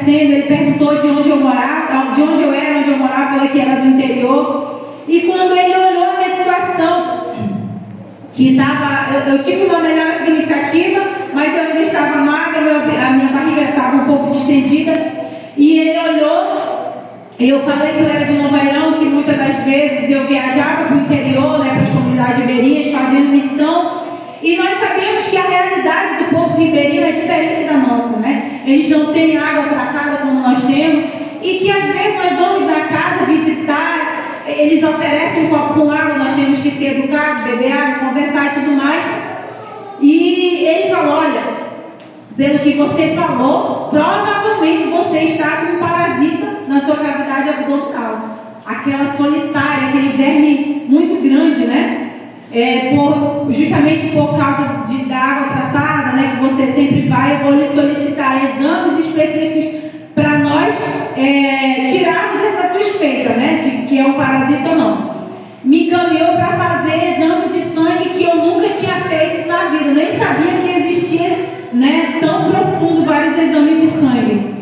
agradecendo. Ele perguntou de onde eu morava, de onde eu era, onde eu morava. Eu falei que era do interior. E quando ele olhou a minha situação, que eu tive uma melhora significativa, mas eu ainda estava magra, a minha barriga estava um pouco distendida. E ele olhou, e eu falei que eu era de Nova Irão, que muitas das vezes eu viajava para o interior, né, para as comunidades ribeirinhas, fazendo missão. E nós sabíamos que a realidade do povo ribeirinho é diferente da nossa, né? Eles não têm água tratada como nós temos, e que às vezes nós vamos na casa visitar, eles oferecem um copo com água, nós temos que ser educados, beber água, conversar e tudo mais. E ele falou: olha, pelo que você falou, provavelmente você está com um parasita na sua cavidade abdominal. Aquela solitária, aquele verme muito grande, né? Justamente por causa da água tratada, né, que você sempre vai, eu vou lhe solicitar exames específicos para nós tirarmos essa suspeita, né, de que é um parasita ou não. Me encaminhou para fazer exames de sangue que eu nunca tinha feito na vida, nem sabia que existia, né, tão profundo vários exames de sangue.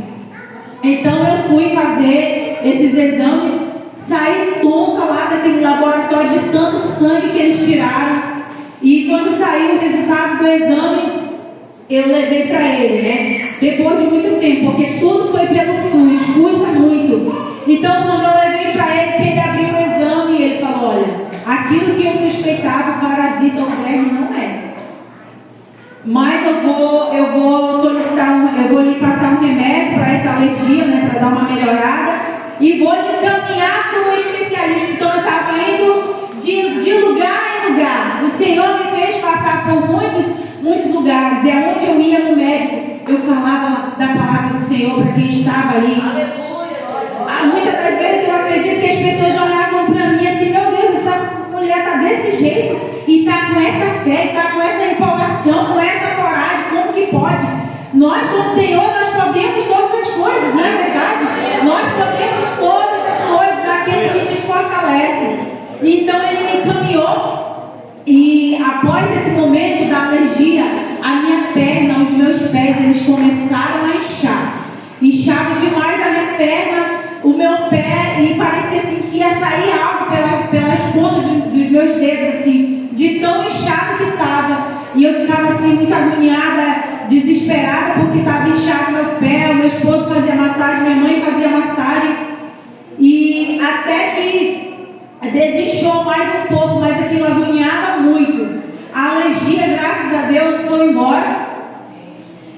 Então eu fui fazer esses exames, saí tonta lá daquele laboratório de tanto sangue que eles tiraram. E quando saiu o resultado do exame, eu levei para ele, né? Depois de muito tempo, porque tudo foi pelo SUS, custa muito. Então, quando eu levei para ele, que ele abriu o exame, ele falou: olha, aquilo que eu suspeitava, parasita ou verme, não é. Mas eu vou solicitar, eu vou lhe passar um remédio para essa alergia, né? Para dar uma melhorada. E vou lhe encaminhar para um especialista. Então eu estava indo de lugar em lugar. O Senhor me fez passar por muitos lugares. E aonde eu ia no médico, eu falava da palavra do Senhor para quem estava ali. Muitas das vezes eu acredito que as pessoas olhavam para mim assim: meu Deus, essa mulher está desse jeito, e está com essa fé, está com essa empolgação, com essa coragem. Como que pode? Nós com o Senhor, nós podemos todas as coisas, não é verdade? Nós podemos todas as coisas naquele que nos fortalece. Então ele me encaminhou, e após esse momento da alergia, a minha perna, os meus pés, eles começaram a inchar. Inchava demais a minha perna, o meu pé, e parecia assim que ia sair algo pelas pontas dos meus dedos, assim, de tão inchado que estava. E eu ficava assim muito agoniada, desesperada, porque estava inchado meu pé. O meu esposo fazia massagem, minha mãe fazia massagem, e até que desinchou mais um pouco, mas aquilo agoniava muito. A alergia, graças a Deus, foi embora.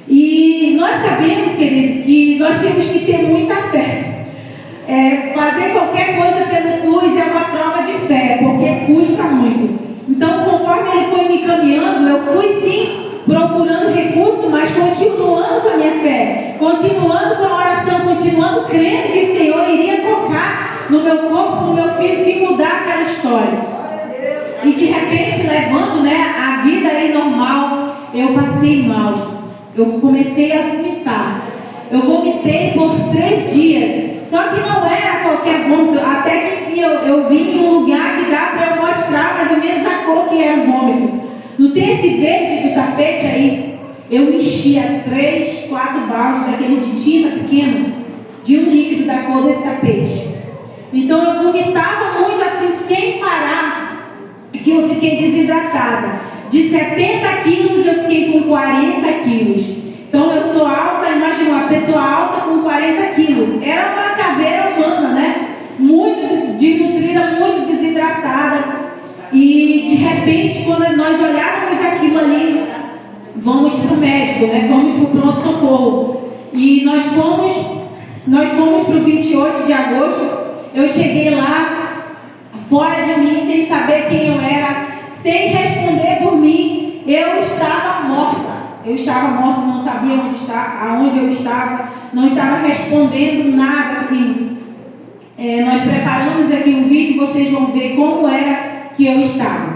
E nós sabemos, queridos, que nós temos que ter muita fé. Fazer qualquer coisa pelo SUS é uma prova de fé, porque custa muito. Então, conforme ele foi me encaminhando, eu fui sim procurando recursos, mas continuando com a minha fé, continuando com a oração, continuando crendo que o Senhor iria tocar no meu corpo, no meu físico, e mudar aquela história. E de repente, levando, né, a vida aí normal, eu passei mal. Eu comecei a vomitar. Eu vomitei por 3 dias. Só que não era qualquer vômito. Até que enfim eu vim em um lugar que dá para eu mostrar mais ou menos a cor que era o vômito. No tecido verde do tapete aí, eu enchia 3, 4 baldes daqueles de tinta pequeno, de um líquido da cor desse tapete. Então eu vomitava muito assim, sem parar, que eu fiquei desidratada. De 70 quilos eu fiquei com 40 quilos. Então eu sou alta, imagina uma pessoa alta com 40 quilos. Era uma caveira humana, né? Muito desnutrida, muito desidratada. E de repente, quando nós olhávamos aquilo ali, vamos para o médico, né? Vamos para o pronto-socorro. E nós fomos para o 28 de agosto. Eu cheguei lá, fora de mim, sem saber quem eu era, sem responder por mim. Eu estava morta. Não sabia aonde eu estava, não estava respondendo nada assim. Nós preparamos aqui um vídeo, vocês vão ver como era que eu estava.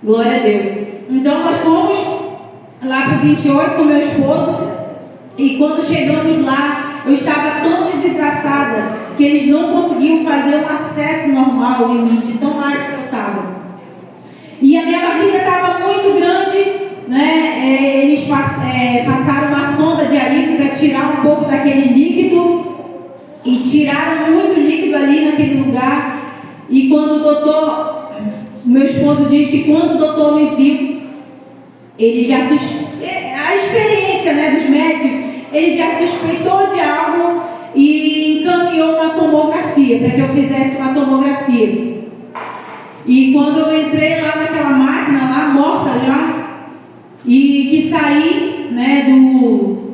Glória a Deus. Então nós fomos lá para o 28 com meu esposo, e quando chegamos lá, eu estava tão desidratada que eles não conseguiam fazer um acesso normal em mim, de tão mais que eu estava. E a minha barriga estava muito grande, né? Eles passaram uma sonda de alívio e tiraram muito líquido ali naquele lugar. E quando o meu esposo diz que quando o doutor me viu, ele já a experiência, né, dos médicos, ele já suspeitou de algo e encaminhou uma tomografia, para que eu fizesse uma tomografia. E quando eu entrei lá naquela máquina, lá morta já, e que saí, né,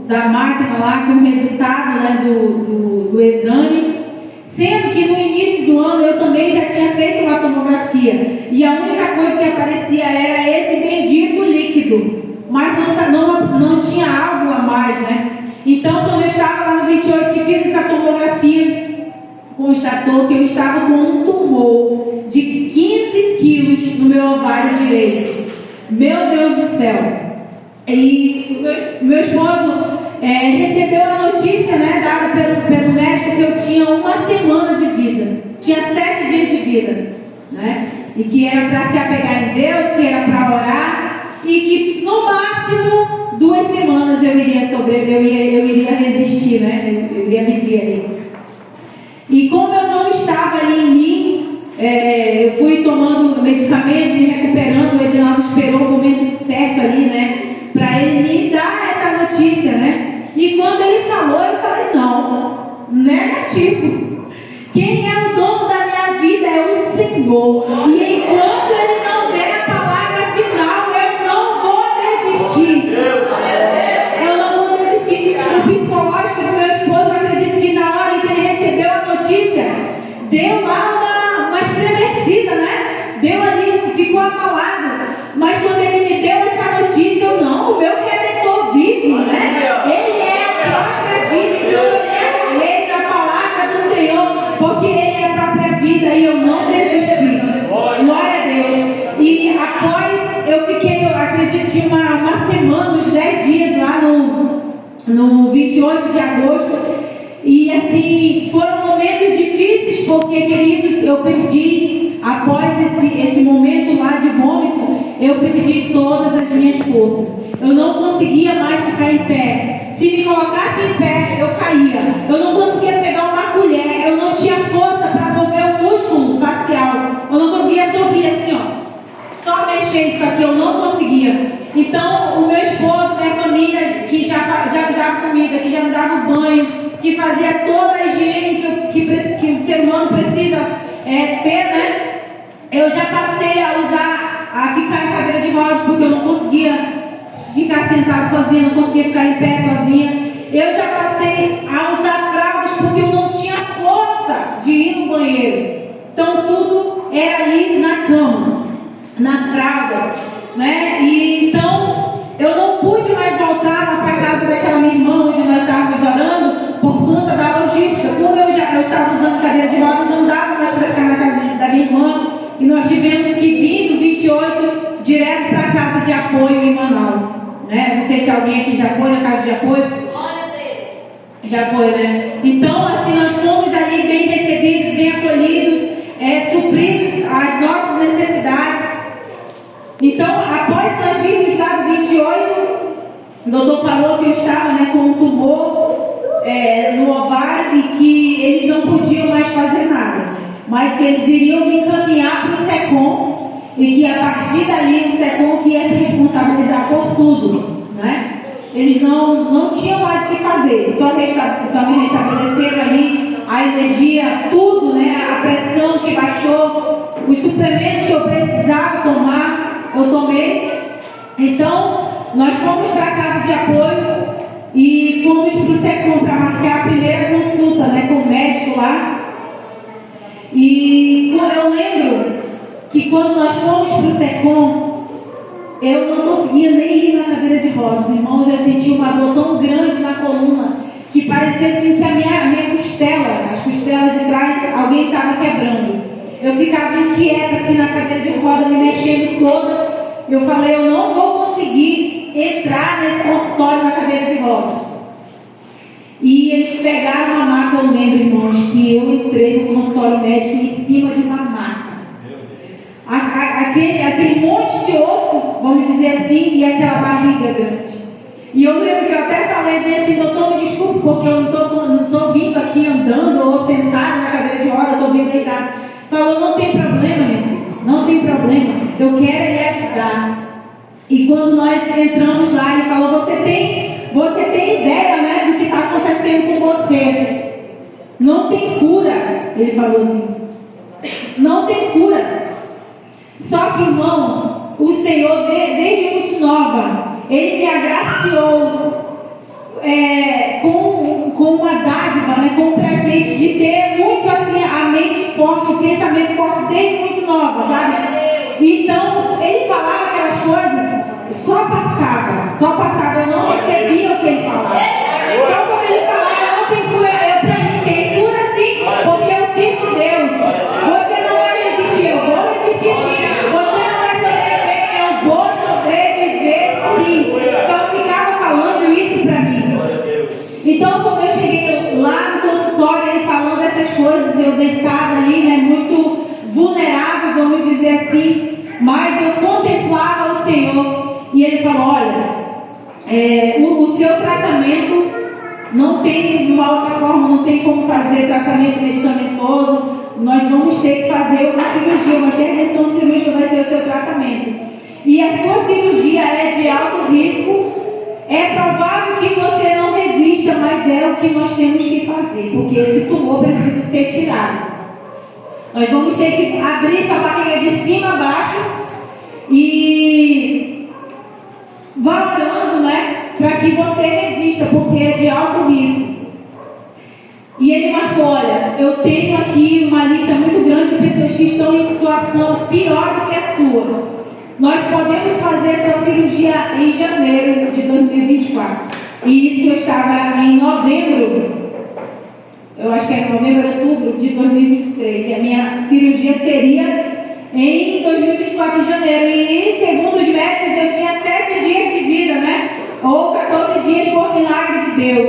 da máquina lá com o resultado, né, do exame, sendo que no início do ano eu também já tinha feito uma tomografia, e a única coisa que aparecia era esse bendito líquido, mas não tinha algo a mais, né? Então, quando eu estava lá no 28 que fiz essa tomografia, constatou que eu estava com um tumor de 15 quilos no meu ovário direito. Meu Deus do céu! E meu esposo recebeu a notícia, né, dada pelo médico, que eu tinha 1 semana de vida, tinha 7 dias de vida, né? E que era para se apegar em Deus, que era para orar, e que no máximo 2 semanas eu iria resistir, né? Eu iria viver ali. E como eu não estava ali em mim, eu fui tomando medicamentos, me recuperando. O Edinaldo esperou o momento certo ali, né, para ele me dar essa notícia, né? E quando ele falou, eu falei, não, negativo. Quem é o dono da minha vida é o Senhor. E enquanto Ele não der a palavra final, eu não vou desistir. Eu não vou desistir. O psicológico do meu esposo, eu acredito que na hora em que ele recebeu a notícia, deu lá uma estremecida, né? Deu ali, ficou abalado. Mas quando ele me deu essa notícia, eu não, o meu Redentor vive, né? Ele é a própria vida, então eu me agarrei da palavra do Senhor, porque Ele é a própria vida e eu não desisti. Glória a Deus. E após, eu fiquei, eu acredito que uma semana, uns 10 dias lá no 28 de agosto. E assim, foram momentos difíceis, porque, queridos, eu perdi, após esse momento lá de vômito, eu perdi todas as minhas forças. Eu não conseguia mais ficar em pé. Se me colocasse em pé, eu caía. Eu não conseguia pegar uma colher. Eu não tinha força para mover o músculo facial. Eu não conseguia sorrir assim, ó. Só mexer isso aqui, eu não conseguia. Então, o meu esposo, minha família, que já me dava comida, que já me dava banho, que fazia toda a higiene que o ser humano precisa ter, né? Eu já passei a ficar em cadeira de rodas, porque eu não conseguia ficar sentado sozinha, não conseguia ficar em pé sozinha. Eu já passei a usar fraldas, porque eu não tinha força de ir no banheiro. Então tudo era ali na cama, na fralda, né? E então eu não pude mais voltar lá para casa daquela minha irmã, onde nós estávamos orando, por conta da logística. Como eu estava usando cadeira de rodas, não dava mais para ficar na casa da minha irmã. E nós tivemos que vir no 28 direto para a casa de apoio em Manaus, né? Não sei se alguém aqui já foi na casa de apoio. Glória a Deus. Já foi, né? Então, assim, nós fomos ali bem recebidos, bem acolhidos, supridos as nossas necessidades. Então, após nós virmos lá no 28, o doutor falou que eu estava, né, com um tumor no ovário e que eles não podiam mais fazer nada, mas que eles iriam me encaminhar para o SECOM e que a partir dali o SECOM que ia se responsabilizar por tudo, né? Eles não tinham mais o que fazer, só me restabeleceram ali a energia, tudo, né? A pressão que baixou, os suplementos que eu precisava tomar, eu tomei. Então, nós fomos para a casa de apoio e fomos para o SECOM para marcar a primeira consulta, né, com o médico lá. E eu lembro que quando nós fomos para o SECOM, eu não conseguia nem ir na cadeira de rodas, irmãos. Eu senti uma dor tão grande na coluna que parecia assim que a minha costela, as costelas de trás, alguém estava quebrando. Eu ficava inquieta assim na cadeira de rodas, me mexendo toda. Eu falei, eu não vou conseguir entrar nesse consultório na cadeira de rodas. E eles pegaram uma maca, eu lembro, irmãos, que eu entrei no consultório médico em cima de uma maca. Aquele monte de osso, vamos dizer assim, e aquela barriga grande. E eu lembro que eu até falei bem assim, doutor, me desculpe, porque eu não estou vindo aqui andando eu quero lhe ajudar. E quando nós entramos lá, ele falou, você tem ideia, né, do que está acontecendo com você? Não tem cura. Ele falou assim, não tem cura. Só que, irmãos, o Senhor, desde muito nova, Ele me agraciou com uma dádiva, né, com um presente de ter muito assim a mente forte, o pensamento forte desde muito nova, sabe? Então, ele falava aquelas coisas, só passava, eu não recebia o que ele falava. Então, quando ele falava, não tem cura, pra mim tem cura sim, porque eu sinto Deus. Você não vai resistir, eu vou resistir sim. Você não vai sobreviver, eu vou sobreviver sim. Então, eu ficava falando isso pra mim. Então, quando eu cheguei lá no consultório, ele falando essas coisas, eu deitada ali, né, muito vulnerável, vamos dizer assim, mas eu contemplava o Senhor, e ele falou, olha, o seu tratamento não tem uma outra forma, não tem como fazer tratamento medicamentoso, nós vamos ter que fazer uma cirurgia, uma intervenção cirúrgica vai ser o seu tratamento, e a sua cirurgia é de alto risco, é provável que você não resista, mas é o que nós temos que fazer, porque esse tumor precisa ser tirado. Nós vamos ter que abrir essa barriga de cima a baixo e vá orando, né, para que você resista, porque é de alto risco. E ele marcou, olha, eu tenho aqui uma lista muito grande de pessoas que estão em situação pior do que a sua. Nós podemos fazer essa cirurgia em janeiro de 2024. E isso eu estava em novembro. Eu acho que era novembro, outubro de 2023. E a minha cirurgia seria em 2024, em janeiro. E segundo os médicos, eu tinha 7 dias de vida, né? Ou 14 dias por milagre de Deus.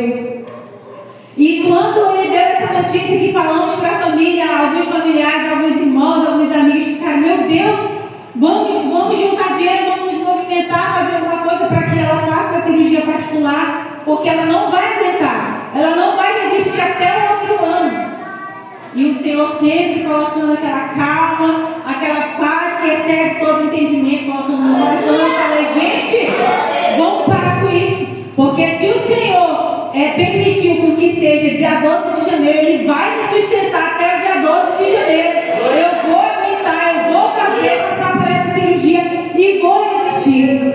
E quando ele deu essa notícia que falamos para a família, alguns familiares, alguns irmãos, alguns amigos ficaram, meu Deus, vamos juntar dinheiro, vamos nos movimentar, fazer alguma coisa para que ela faça a cirurgia particular, porque ela não vai aguentar, ela não vai resistir até o outro ano. E o Senhor sempre colocando aquela calma, aquela paz que excede todo o entendimento, colocando no coração. Eu falei, gente, vamos parar com isso, porque se o Senhor permitiu com que seja dia 12 de janeiro, Ele vai me sustentar até o dia 12 de janeiro. Eu vou aguentar, eu vou passar por essa cirurgia e vou resistir.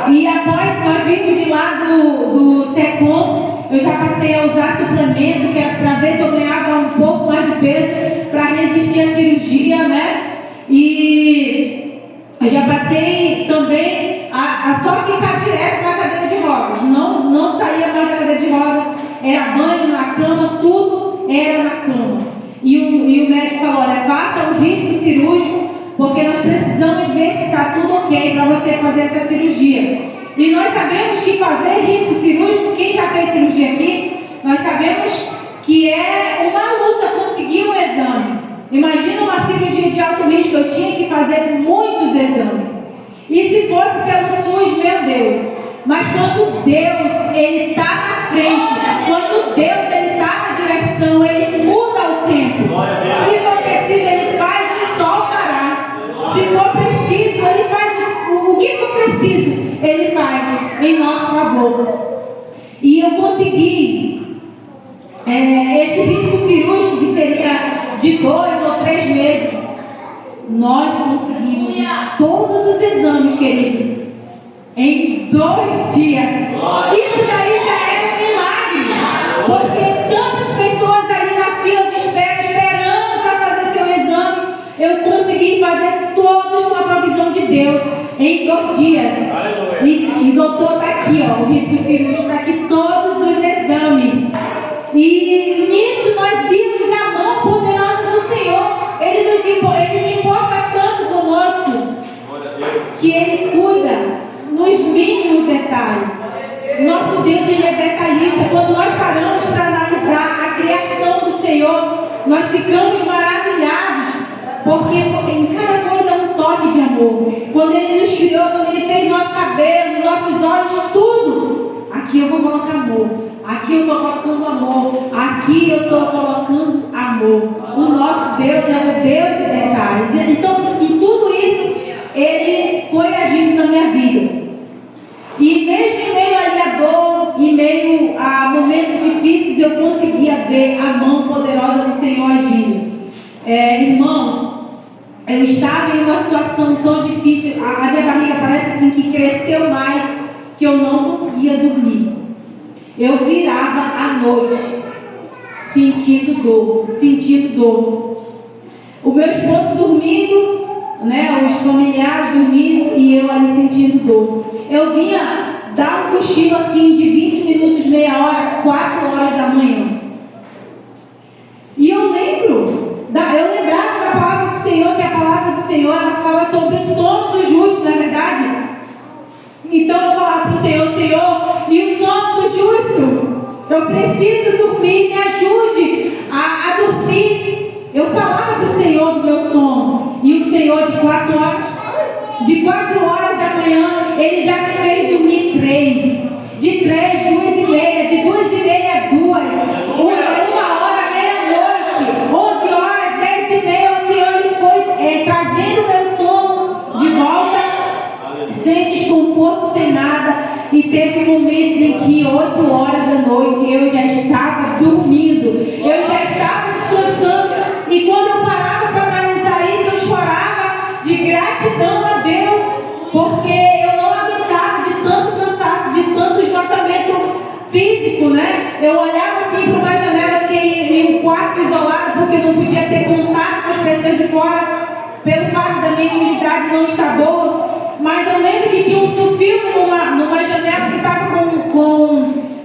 E após nós vimos de lá do SECOM, eu já passei a usar suplemento, que era para ver se eu ganhava um pouco mais de peso para resistir à cirurgia, né? E eu já passei também a só ficar direto na cadeira de rodas. Não saía mais da cadeira de rodas, era banho na cama, tudo era na cama. E o médico falou, olha, faça um risco cirúrgico, porque nós precisamos ver se está tudo ok para você fazer essa cirurgia. E nós sabemos que fazer risco cirúrgico, quem já fez cirurgia aqui, nós sabemos que é uma luta conseguir um exame. Imagina uma cirurgia de alto risco, eu tinha que fazer muitos exames. E se fosse pelo SUS, meu Deus. Mas quando Deus, Ele está na frente, quando Deus, Ele está na direção, Ele muda o tempo. Se for preciso, Ele faz o sol parar. Se for preciso, Ele faz o que for preciso, Ele faz em nosso favor. E eu consegui esse risco cirúrgico, que seria de 2 ou 3 meses, nós conseguimos todos os exames, queridos, em 2 dias. Isso daí já é um milagre, porque tantas pessoas ali na fila de espera, esperando para fazer seu exame, eu consegui fazer todos com a provisão de Deus em 2 dias. E o doutor está aqui, ó, o risco cirúrgico está aqui, todos os exames. E nisso nós vimos a mão poderosa do Senhor. Ele se importa tanto conosco, que Ele cuida nos mínimos detalhes. Nosso Deus, Ele é detalhista. Quando nós paramos para analisar a criação do Senhor, nós ficamos maravilhados, porque em cada coisa é um toque de amor. Quando Ele nos criou, quando Ele fez nosso cabelo, nossos olhos, tudo, aqui eu vou colocar amor, aqui eu estou colocando amor, aqui eu estou colocando amor. O nosso Deus é o Deus de detalhes. Então, em tudo isso, Ele em meio a momentos difíceis, eu conseguia ver a mão poderosa do Senhor agindo. Irmãos, eu estava em uma situação tão difícil, a minha barriga parece assim que cresceu mais, que eu não conseguia dormir. Eu virava à noite, sentindo dor. O meu esposo dormindo, né, os familiares dormindo e eu ali sentindo dor. Eu vinha dar um cochilo assim de 20 minutos, meia hora, 4 horas da manhã. E eu lembrava da palavra do Senhor, que a palavra do Senhor, ela fala sobre o sono do justo, não é verdade? Então eu falava para o Senhor, e o sono do justo? Eu preciso dormir, me ajude a dormir. Eu falava para o Senhor do meu sono, e o Senhor de 4 horas da manhã, Ele já me fez dormir 3, de 3, 2h30, de 2h30 a 2, 1 hora, meia-noite, 11 horas, 10h30, o Senhor Ele foi trazendo o meu sono de volta, sem desconforto, sem nada. E teve momentos em que 8 horas da noite eu já estava dormindo, eu já estava descansando. E quando eu parava para analisar isso, eu chorava de gratidão a Deus, porque eu não aguentava de tanto cansaço, de tanto esgotamento físico, né? Eu olhava assim para uma janela, fiquei em um quarto isolado, porque não podia ter contato com as pessoas de fora, pelo fato da minha imunidade não estar boa. Mas eu lembro que tinha um sulfilme numa janela que estava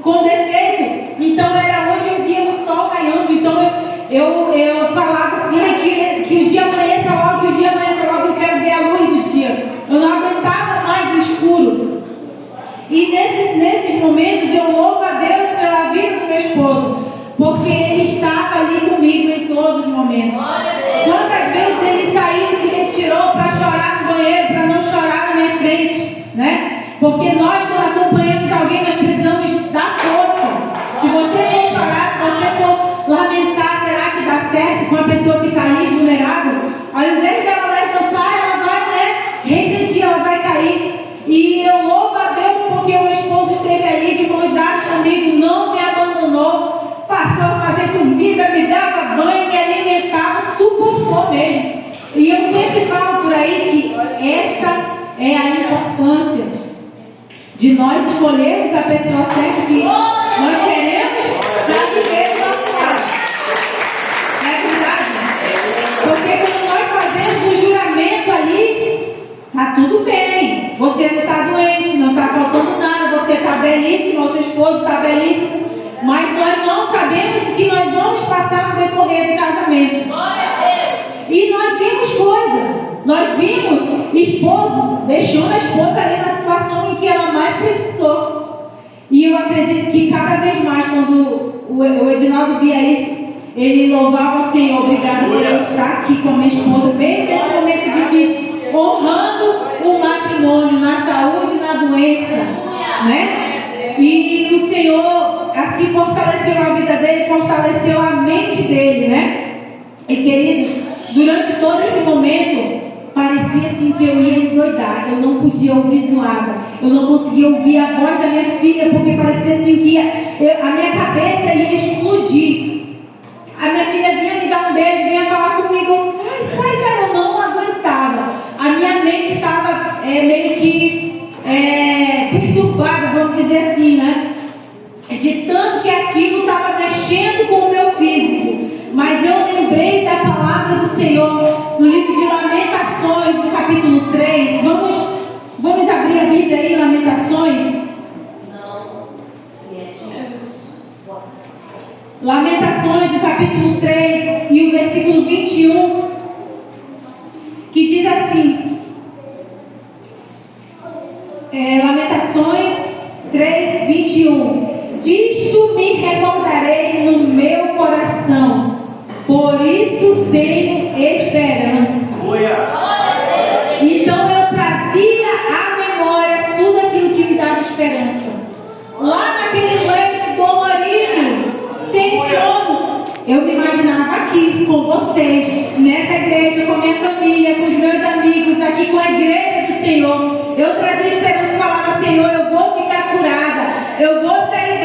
com defeito. Então era onde eu via o sol raiando. Então eu falava assim, que o dia amanheça logo, eu quero ver a luz do dia. Eu não aguentava mais o escuro. E nesses momentos eu louvo a Deus pela vida do meu esposo, porque Ele estava ali comigo em todos os momentos. Quantas vezes Ele saiu e se retirou para chorar no banheiro, para não chorar na minha frente, né? Porque nós, quando acompanhamos alguém, nós precisamos dar força. Se você for chorar, se você for lamentar, será que dá certo com a pessoa que está ali vulnerável? Ao invés de ela levantar, ela vai, regredir, ela vai cair. E eu louvo a Deus porque o meu esposo esteve ali de mãos dadas comigo, não me abandonou, passou a fazer comida, me dava banho, me alimentava, suportou mesmo. E eu sempre falo por aí que essa é a importância de nós escolhermos a pessoa certa que nós queremos para viver do nosso lado. Não é verdade? Porque quando nós fazemos o juramento ali, tá tudo bem. Você não está doente, não está faltando nada, você está belíssimo, o seu esposo está belíssimo. Mas nós não sabemos o que nós vamos passar no decorrer do casamento. E nós vimos coisa. Nós vimos esposo deixando a esposa ali na situação em que ela mais precisou. E eu acredito que cada vez mais, quando o Edinaldo via isso, ele louvava o Senhor. Obrigado por eu estar aqui com a minha esposa, mesmo nesse momento difícil, honrando o matrimônio na saúde e na doença, né? E o Senhor assim fortaleceu a vida dele, fortaleceu a mente dele, né? E querido, durante todo esse momento parecia assim que eu ia endoidar, eu não podia ouvir zoada, eu não conseguia ouvir a voz da minha filha, porque parecia assim que a minha cabeça ia explodir. A minha filha vinha me dar um beijo, vinha falar comigo, sai, eu não aguentava. A minha mente estava meio que perturbada, vamos dizer assim, né? De tanto que aquilo estava mexendo com o meu físico. Mas eu lembrei da palavra do Senhor no livro de Lamentações, no capítulo 3. Vamos abrir a Bíblia aí, Lamentações. Lamentações, no capítulo 3 e o versículo 21, que diz assim, Lamentações 3, 21. Disto me recordarei no meu coração, por isso tenho esperança. Então eu trazia à memória tudo aquilo que me dava esperança. Lá naquele leito dolorido, sem sono, eu me imaginava aqui com vocês, nessa igreja, com a minha família, com os meus amigos, aqui com a igreja do Senhor. Eu trazia esperança e falava, Senhor, eu vou ficar curada, eu vou sair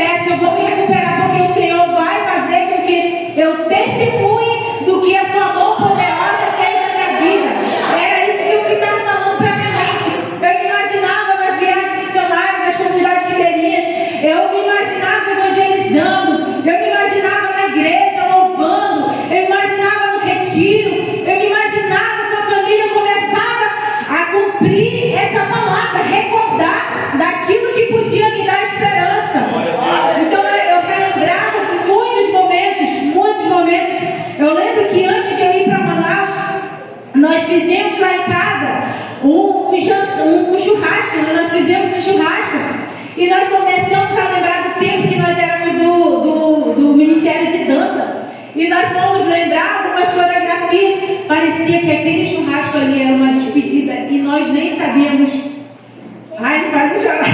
Eu me imaginava evangelizando, eu me imaginava na igreja louvando, eu me imaginava no retiro, eu me imaginava que a família começava a cumprir essa palavra, recordar daquilo que podia me dar esperança. Então eu relembrava de muitos momentos. Eu lembro que antes de eu ir para Manaus, nós fizemos lá em casa um churrasco, né? Nós fizemos um churrasco e nós começamos a lembrar do tempo que nós éramos do Ministério de Dança. E nós fomos lembrar algumas coreografias. Parecia que aquele churrasco ali era uma despedida e nós nem sabíamos. Ai, não faz eu chorar.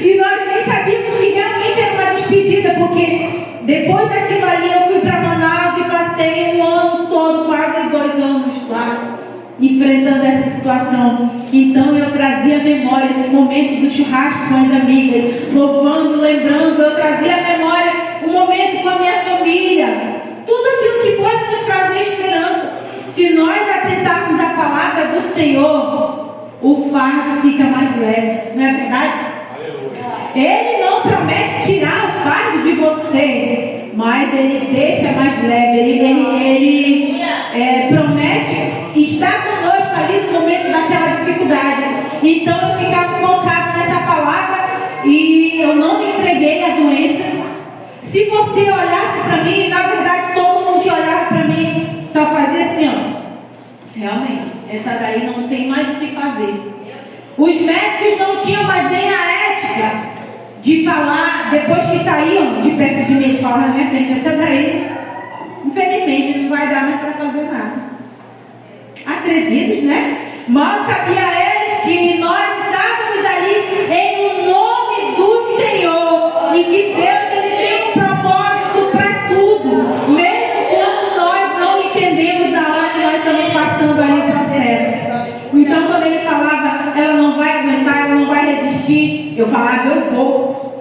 E nós nem sabíamos que realmente era uma despedida, porque depois daquilo ali eu fui para Manaus e passei um ano todo, quase 2 anos lá, enfrentando essa situação. Então eu trazia à memória esse momento do churrasco com as amigas, louvando, lembrando. Eu trazia à memória um momento com a minha família. Tudo aquilo que pode nos trazer esperança. Se nós atentarmos a palavra do Senhor, o fardo fica mais leve, não é verdade? Ele não promete tirar o fardo de você, mas Ele deixa mais leve. Ele promete estar conosco ali no momento daquela dificuldade. Então eu ficava focado nessa palavra e eu não me entreguei à doença. Se você olhasse para mim, na verdade todo mundo que olhava para mim só fazia assim, ó. Realmente, essa daí não tem mais o que fazer. Os médicos não tinham mais nem a ética de falar, depois que saíam de perto de mim, eles falavam na minha frente, essa daí, infelizmente, não vai dar mais para fazer nada. Atrevidos, né? Mal sabia eles que nós estávamos ali em nome do Senhor e que Deus ele tem um propósito para tudo, mesmo quando nós não entendemos na hora que nós estamos passando ali o processo. Então, quando ele falava, ela não vai aguentar, ela não vai resistir, eu falava, eu vou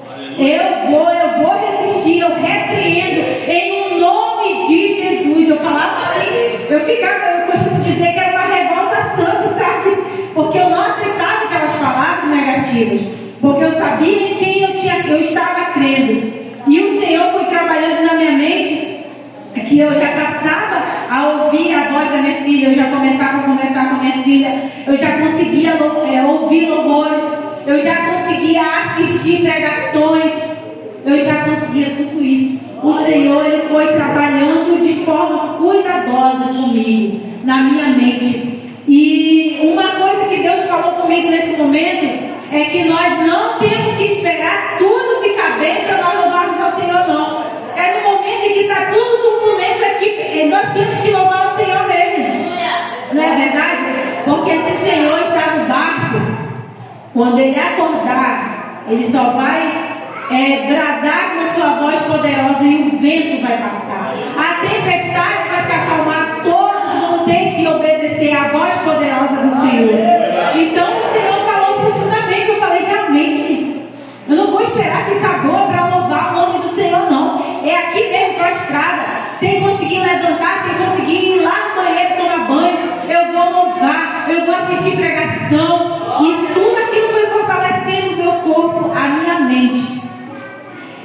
resistir, eu repreendo em nome de Jesus. Eu falava assim, eu costumo dizer que era uma revolta santa, sabe? Porque eu não aceitava aquelas palavras negativas, porque eu sabia em quem eu estava crendo. E o Senhor foi trabalhando na minha mente, que eu já passava a ouvir a voz da minha filha, eu já começava a conversar com a minha filha, eu já conseguia ouvir louvores, eu já conseguia assistir pregações, eu já conseguia tudo isso. O Senhor ele foi trabalhando de forma cuidadosa comigo, na minha mente. E uma coisa que Deus falou comigo nesse momento é que nós não temos que esperar tudo ficar bem para nós louvarmos ao Senhor, não. É no momento em que está tudo no momento aqui, nós temos que louvar o Senhor mesmo. Não é verdade? Porque se o Senhor está no barco, quando Ele acordar, Ele só vai bradar com sua voz poderosa e o vento vai passar. A tempestade vai se acalmar, todos vão ter que obedecer à voz poderosa do Senhor. Então o Senhor falou profundamente, eu falei, realmente, eu não vou esperar ficar boa para louvar o nome do Senhor, não. É aqui mesmo prostrada, sem conseguir levantar, sem conseguir ir lá no banheiro tomar banho. Eu vou louvar, eu vou assistir pregação. E tudo aquilo foi fortalecendo o meu corpo, a minha mente.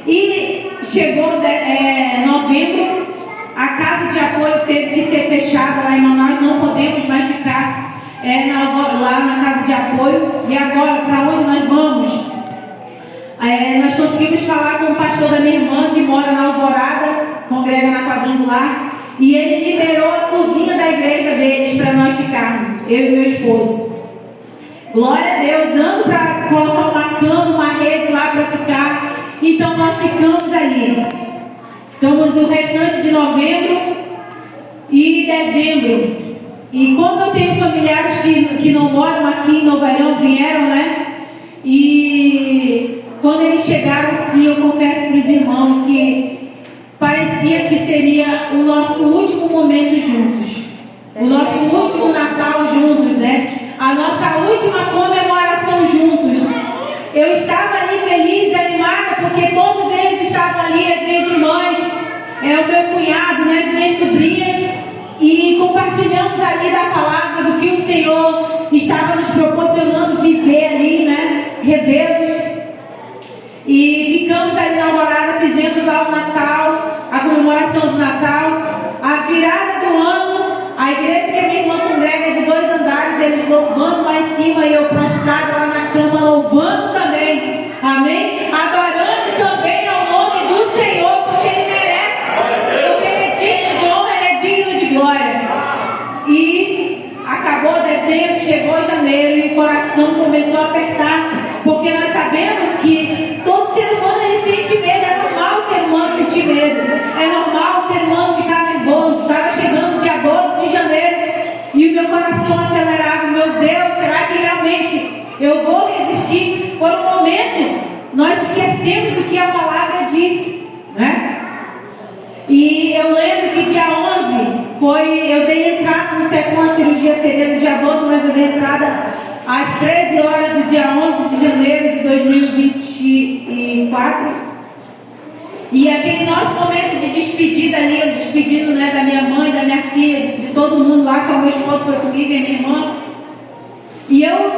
E chegou novembro, a casa de apoio teve que ser fechada lá em Manaus, não podemos mais ficar lá na casa de apoio. E agora, para onde nós vamos? Nós conseguimos falar com o pastor da minha irmã, que mora na Alvorada, congrega na Quadrangular, e ele liberou a cozinha da igreja deles para nós ficarmos, eu e meu esposo. Glória a Deus, dando para colocar uma cama, uma rede lá para ficar. Então nós ficamos ali. Ficamos o restante de novembro e dezembro. E como eu tenho familiares que não moram aqui em Novo Airão, vieram, né? E quando eles chegaram assim, eu confesso para os irmãos que parecia que seria o nosso último momento juntos. O nosso último Natal juntos, né? A nossa última comemoração juntos. Eu estava ali feliz, animada, porque todos eles estavam ali, as minhas irmãs, o meu cunhado, né, as minhas sobrinhas, e compartilhamos ali da palavra, do que o Senhor estava nos proporcionando viver ali, né, revê-los. E ficamos ali na Alvorada, fizemos lá o Natal, a comemoração do Natal, a virada do ano, a igreja que a minha irmã congrega é de 2 andares, eles louvando lá em cima e eu prostrado lá na cama, louvando também, amém? Adorando também ao nome do Senhor, porque Ele merece, porque Ele é digno de honra, Ele é digno de glória. E acabou dezembro, chegou janeiro e o coração começou a apertar, porque nós sabemos que todo ser humano ele sente medo, é normal o ser humano sentir medo, é normal o ser humano ficar nervoso. Estava chegando dia 12 de janeiro e o meu coração acelerava, meu Deus, será que realmente eu vou resistir? Por um momento nós esquecemos do que a palavra diz, né? E eu lembro que dia 11 eu dei entrada no SECOM, a cirurgia seria no dia 12, mas eu dei entrada às 13 horas do dia 11 de janeiro de 2024. E aquele nosso momento de despedida ali, eu despedindo, né, da minha mãe, da minha filha, de todo mundo lá, só meu esposo foi comigo e minha irmã. E eu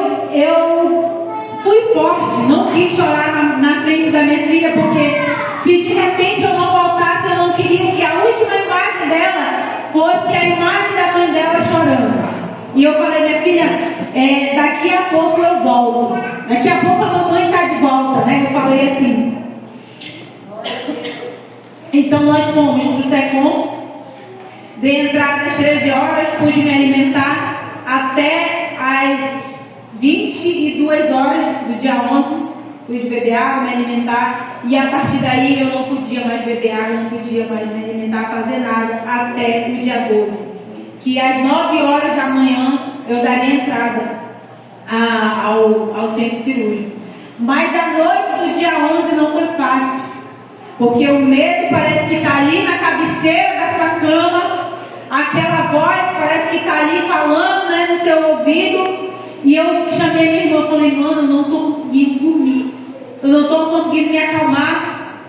fui forte, não quis chorar na frente da minha filha, porque se de repente eu não voltasse, eu não queria que a última imagem dela fosse a imagem da mãe dela chorando. E eu falei, minha filha, daqui a pouco eu volto. Daqui a pouco a mamãe está de volta, né? Eu falei assim. Então nós fomos para o SECOM, dei entrada às 13 horas, pude me alimentar até às 22 horas do dia 11. Pude beber água, me alimentar, e a partir daí eu não podia mais beber água, não podia mais me alimentar, fazer nada, até o dia 12. Que às 9 horas da manhã eu daria entrada ao centro cirúrgico. Mas a noite do dia 11 não foi fácil, porque o medo parece que está ali na cabeceira da sua cama, aquela voz parece que está ali falando, né, no seu ouvido. E eu chamei minha irmã e falei, mano, eu não estou conseguindo dormir, eu não estou conseguindo me acalmar,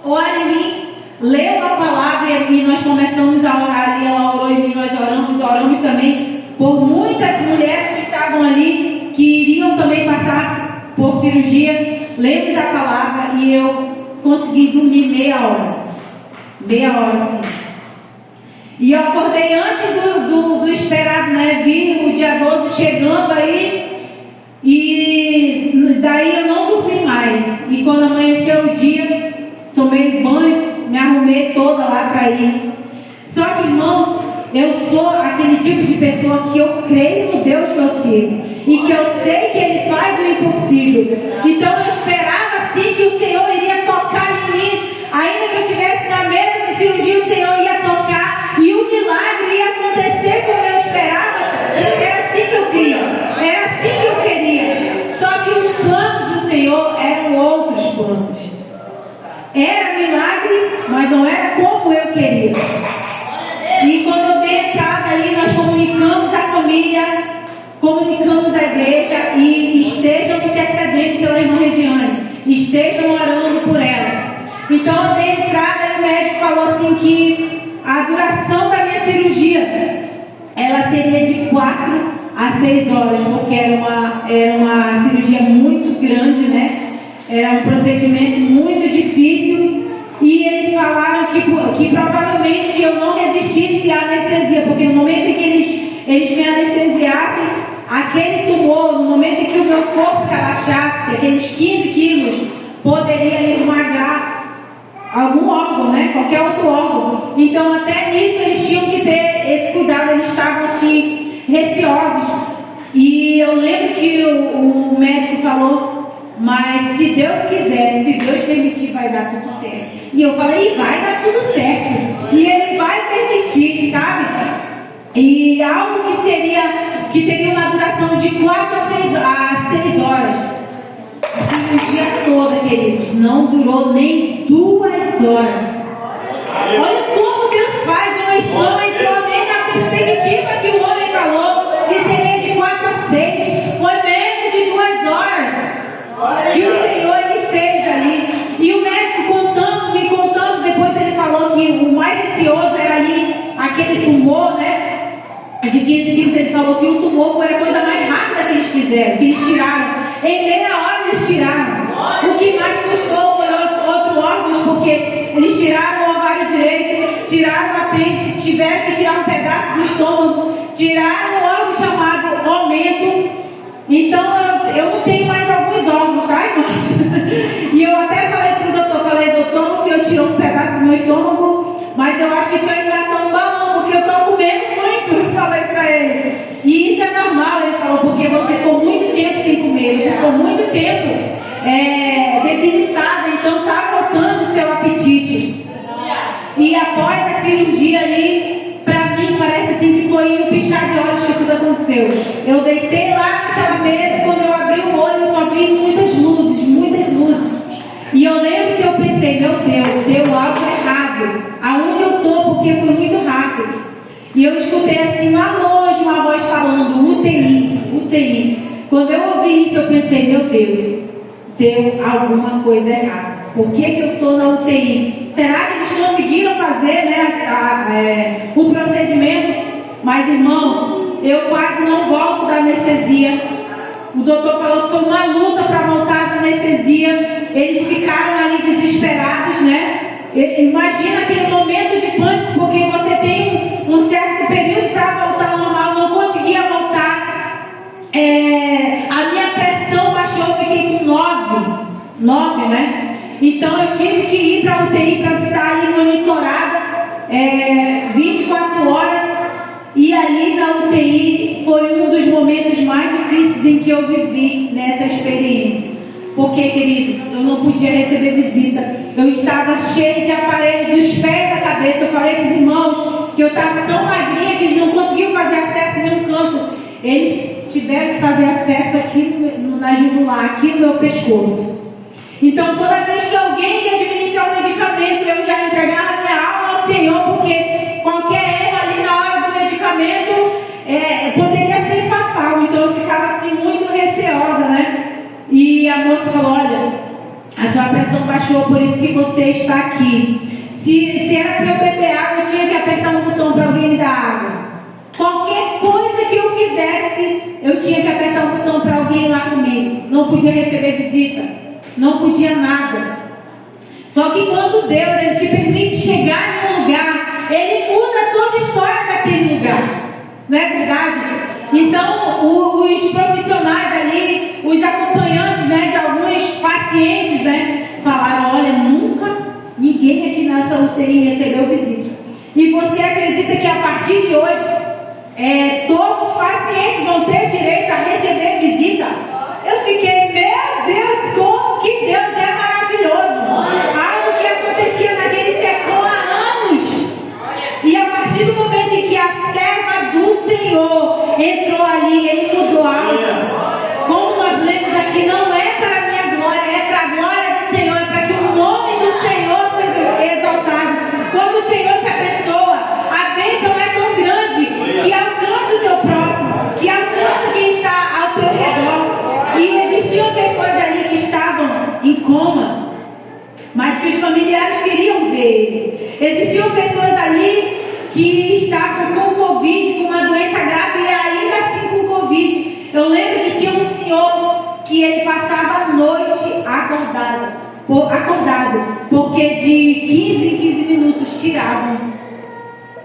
ora em mim. Leu a palavra e nós começamos a orar ali, ela orou em mim, nós oramos também por muitas mulheres que estavam ali, que iriam também passar por cirurgia. Lemos a palavra e eu consegui dormir meia hora sim. E eu acordei antes do esperado, né? Vi o dia 12 chegando aí, e daí eu não dormi mais. E quando amanheceu o dia, tomei banho, me arrumei toda lá para ir. Só que, irmãos, eu sou aquele tipo de pessoa que eu creio no Deus que eu sirvo, e que eu sei que Ele faz o impossível. Então eu esperava assim que o Senhor iria tocar em mim, ainda que eu estivesse na mesa de cirurgia, o Senhor ia tocar e o milagre ia acontecer como eu esperava. Era assim que eu queria, era assim que eu queria. Só que os planos do Senhor eram outros planos. Era milagre, mas não era como eu queria. E quando eu dei entrada ali, nós comunicamos a família, comunicamos a igreja, e estejam intercedendo pela irmã Regiane, estejam orando por ela. Então eu dei entrada e o médico falou assim que a duração da minha cirurgia, ela seria de 4 a 6 horas, porque era uma cirurgia muito grande, né? Era um procedimento muito difícil, e eles falaram que provavelmente eu não resistisse à anestesia, porque no momento em que eles me anestesiassem, aquele tumor, no momento em que o meu corpo relaxasse, aqueles 15 quilos, poderia esmagar algum órgão, né? Qualquer outro órgão. Então até nisso eles tinham que ter esse cuidado, eles estavam assim, receosos. E eu lembro que o médico falou, mas se Deus quiser, se Deus permitir, vai dar tudo certo. E eu falei, vai dar tudo certo, e Ele vai permitir, sabe? E algo que teria uma duração de 4 a 6 horas. A cirurgia toda, queridos, não durou nem 2 horas. Olha como Deus faz, não entrou nem na perspectiva que o homem falou, que seria de 4 a 6. Foi menos de 2 horas que o Senhor Ele fez ali. E o médico me contando, depois ele falou que o mais precioso era ali aquele tumor, né? De 15 quilos, ele falou que o tumor foi a coisa mais rápida que eles fizeram, que eles tiraram. Em meia hora eles tiraram. O que mais custou foi outro órgão, porque eles tiraram o ovário direito, tiraram o apêndice, tiveram que tirar um pedaço do estômago, tiraram o órgão chamado aumento. Então eu não tenho mais alguns órgãos, tá, irmãos? E eu até falei pro doutor, doutor, o senhor tirou um pedaço do meu estômago, mas eu acho que isso ainda é tão bom, porque eu estou comendo muito, eu falei para ele. E isso é normal, ele falou, porque você ficou muito tempo sem comer, você ficou muito tempo debilitada, então está faltando o seu apetite. E após a cirurgia ali, para mim parece assim que foi um piscar de olhos que tudo aconteceu. Eu deitei lá naquela mesa e quando eu abri o olho eu só vi muitas luzes, muitas luzes. E eu lembro que eu pensei, meu Deus, deu algo errado. Aonde eu estou? Porque foi muito rápido. E eu escutei assim lá longe uma voz falando, UTI, UTI. Quando eu ouvi isso eu pensei, meu Deus, deu alguma coisa errada. Por que eu estou na UTI? Será que eles conseguiram fazer, né, o procedimento? Mas irmãos, eu quase não volto da anestesia. O doutor falou que foi uma luta para voltar da anestesia. Eles ficaram ali desesperados, né? Imagina aquele momento de pânico, porque você tem um certo período para voltar ao normal. Não conseguia voltar. A minha pressão baixou, eu fiquei com 9, né? Então eu tive que ir para a UTI para estar ali monitorada 24 horas. E ali na UTI foi um dos momentos mais difíceis em que eu vivi nessa experiência. Porque, queridos, eu não podia receber visita. Eu estava cheia de aparelho dos pés à cabeça. Eu falei para os irmãos que eu estava tão magrinha que eles não conseguiam fazer acesso em nenhum canto. Eles tiveram que fazer acesso aqui na jugular, aqui no meu pescoço. Então, toda vez que alguém ia administrar o medicamento, eu já entregava minha alma ao Senhor, porque qualquer erro ali na hora do medicamento poderia ser fatal. Então, eu ficava assim muito receosa, né? E a moça falou, olha, a sua pressão baixou, por isso que você está aqui. Se era para eu beber água, eu tinha que apertar um botão para alguém me dar água. Qualquer coisa que eu quisesse, eu tinha que apertar um botão para alguém ir lá comigo. Não podia receber visita, não podia nada. Só que quando Deus ele te permite chegar em um lugar, Ele muda toda a história daquele lugar. Não é verdade? Então, os profissionais ali, os acompanhantes, né, de alguns pacientes, né, falaram, olha, nunca ninguém aqui nessa UTI recebeu visita. E você acredita que a partir de hoje, todos os pacientes vão ter direito a receber visita? Eu fiquei, meu Deus, como que Deus é maravilhoso. Algo que acontecia naquele século há anos. E a partir do momento em que a serva do Senhor entrou ali, Ele mudou algo. Como nós lemos aqui, não é para a minha glória, é para a glória do Senhor, é para que o nome do Senhor seja exaltado. Quando o Senhor te abençoa, a bênção é tão grande que alcança o teu próximo, que alcança quem está ao teu redor. E existiam pessoas ali que estavam em coma, mas que os familiares queriam ver eles. Existiam pessoas ali que estavam com Covid, com uma doença grave e ainda assim com Covid. Eu lembro que tinha um senhor que ele passava a noite acordado, porque de 15 em 15 minutos tiravam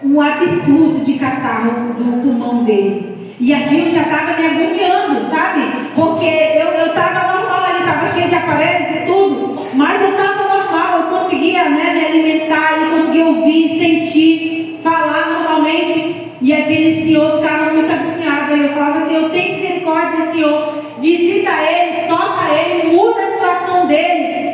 um absurdo de catarro do pulmão dele. E aquilo já estava me agoniando, sabe? Porque eu estava normal, ele estava cheio de aparelhos e tudo, mas eu estava normal, eu conseguia, né, me alimentar, ele conseguia ouvir, sentir, falar normalmente. E aquele senhor ficava muito agoniado. E eu falava assim, eu tenho misericórdia desse senhor, visita ele, toca ele, muda a situação dele.